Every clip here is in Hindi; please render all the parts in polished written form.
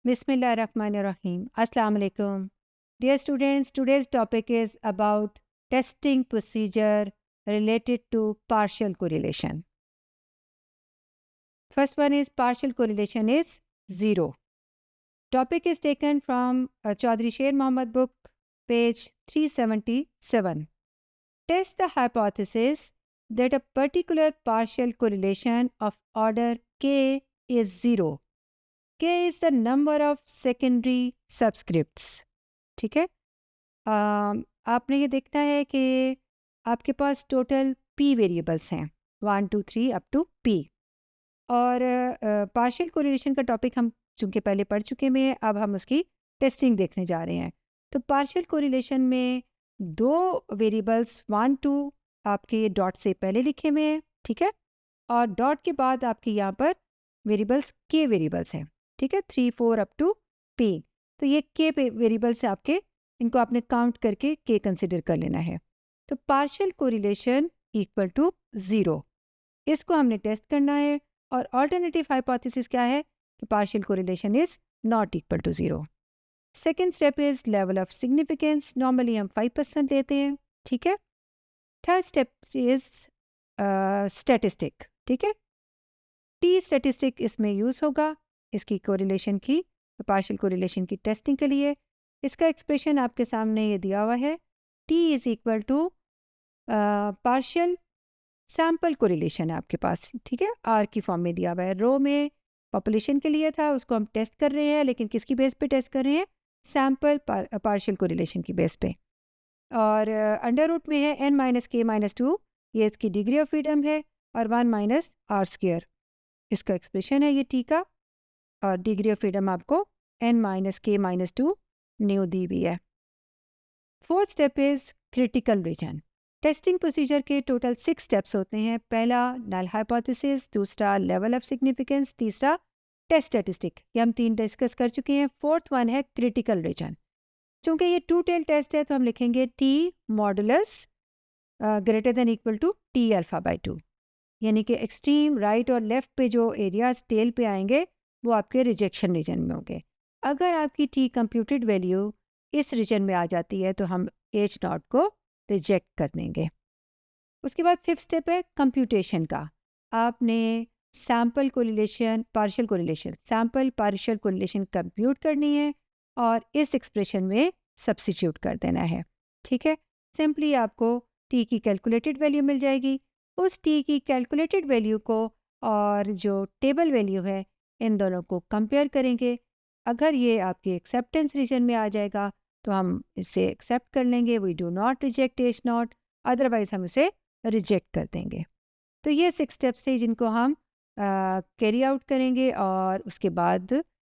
Bismillahirrahmanirrahim. Assalamu alaikum. Dear students, today's topic is about testing procedure related to partial correlation. First one is partial correlation is 0. Topic is taken from Chaudhry Sher Mohammad book, page 377. Test the hypothesis that a particular partial correlation of order k is 0. K is the number of secondary subscripts. ठीक है, आपने ये देखना है कि आपके पास टोटल p वेरिएबल्स हैं 1 2 3 अप टू p। और पार्शियल कोरिलेशन का टॉपिक हम चूँकि पहले पढ़ चुके हैं, अब हम उसकी टेस्टिंग देखने जा रहे हैं। तो पार्शियल कोरिलेशन में दो वेरिएबल्स 1 2 आपके डॉट से पहले लिखे हुए हैं, ठीक है, और डॉट के बाद आपके यहाँ पर वेरिएबल्स k वेरिएबल्स हैं, ठीक है, 3 4 अप टू p। तो ये k वेरिएबल से आपके इनको आपने काउंट करके k कंसिडर कर लेना है। तो पार्शियल कोरिलेशन इक्वल टू 0, इसको हमने टेस्ट करना है। और ऑल्टरनेटिव हाइपोथेसिस क्या है कि partial correlation is not equal to 0। Second step is level of significance, normally हम 5% लेते हैं, ठीक है। थर्ड स्टेप इज स्टैटिस्टिक, ठीक है, टी स्टैटिस्टिक इसमें यूज़ होगा इसकी कोरिलेशन की, पार्शियल कोरिलेशन की टेस्टिंग के लिए। इसका एक्सप्रेशन आपके सामने ये दिया हुआ है, t is equal to partial sample correlation है आपके पास, ठीक है, आर की फॉर्म में दिया हुआ है। रो में पॉपुलेशन के लिए था, उसको हम टेस्ट कर रहे हैं, लेकिन किसकी बेस पे टेस्ट कर रहे हैं? सैम्पल पार्शियल कोरिलेशन की बेस पे। और अंडर रूट में है n माइनस के माइनस 2, ये इसकी डिग्री ऑफ फ्रीडम है, और 1 माइनस आर स्क्वायर इसका एक्सप्रेशन है ये टी का, और डिग्री ऑफ फ्रीडम आपको n माइनस के माइनस 2 न्यू दी हुई है। Fourth step is critical reason. Testing procedure के टोटल 6 स्टेप्स होते हैं। पहला नल हाइपोथेसिस, दूसरा लेवल ऑफ सिग्निफिकेंस, तीसरा टेस्ट स्टैटिस्टिक, ये हम 3 डिस्कस कर चुके हैं। फोर्थ वन है क्रिटिकल रीजन। चूँकि ये 2 टेल टेस्ट है तो हम लिखेंगे t modulus greater than equal to t alpha by 2, यानी कि एक्सट्रीम राइट और लेफ़्ट पे जो एरियाज टेल पे आएंगे वो आपके रिजेक्शन रीजन में होंगे। अगर आपकी टी कंप्यूटेड वैल्यू इस रीजन में आ जाती है तो हम एच नॉट को रिजेक्ट कर देंगे। उसके बाद फिफ्थ स्टेप है कंप्यूटेशन का। आपने sample correlation partial correlation sample partial correlation compute करनी है और इस एक्सप्रेशन में सब्स्टिट्यूट कर देना है, ठीक है। सिंपली आपको टी की कैलकुलेटेड वैल्यू मिल जाएगी। उस टी की कैलकुलेटेड वैल्यू को और जो टेबल वैल्यू है इन दोनों को कंपेयर करेंगे। अगर ये आपके एक्सेप्टेंस रीजन में आ जाएगा तो हम इसे एक्सेप्ट कर लेंगे, we do not reject H not, otherwise हम इसे रिजेक्ट कर देंगे। तो ये 6 स्टेप्स थे जिनको हम कैरी आउट करेंगे और उसके बाद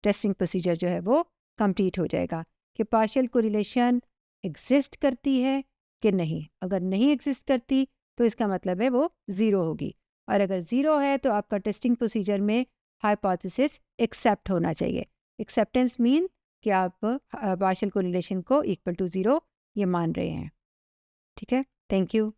टेस्टिंग प्रोसीजर जो है वो कंप्लीट हो जाएगा कि पार्शियल कोरिलेशन एग्जिस्ट करती है कि नहीं। अगर नहीं एग्जिस्ट करती तो इसका मतलब है वो 0 होगी, और अगर 0 है तो आपका टेस्टिंग प्रोसीजर में हाइपोथेसिस एक्सेप्ट होना चाहिए। एक्सेप्टेंस मीन कि आप पार्शियल कोरिलेशन को इक्वल टू 0 ये मान रहे हैं, ठीक है। Thank you.